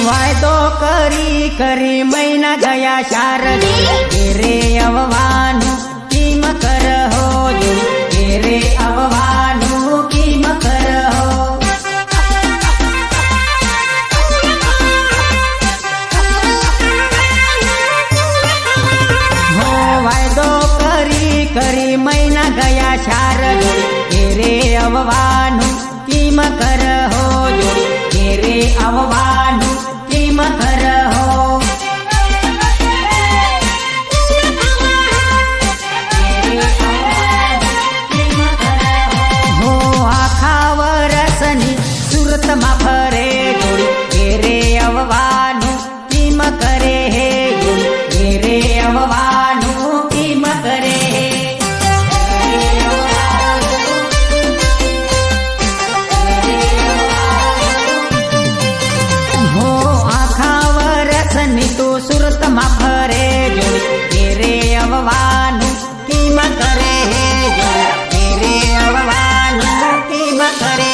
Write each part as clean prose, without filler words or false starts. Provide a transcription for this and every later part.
વાયદો કરી કરી મહિના ગયા શારદી ઘેરે આવવાનું કિમ કરહો ઘેરે આવવાનું કિમ કરહો હો વાયદો કરી કરી મહિના ગયા શારદી ઘેરે આવવાનું કિમ કરહો ઘેરે આવવાનું કિમ કરહો હો આખા વરસની સુરતમાં ફરે જોડી ઘેરે આવવાનું કિમ કરે હે ઘેરે આવવાનું કિમ કરે હો આખા વરસની તો સુરતમાં ફરે જોડી ઘેરે આવવાનું કિમ કરે હે ઘેરે આવવાનું કિમ કરે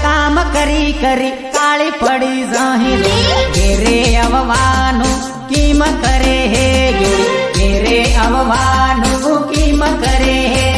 કામ કરી કરી કાળી પડી જાહી ઘેરે આવવાનું કિમ કરે હે ઘેરે આવવાનું કિમ કરે હે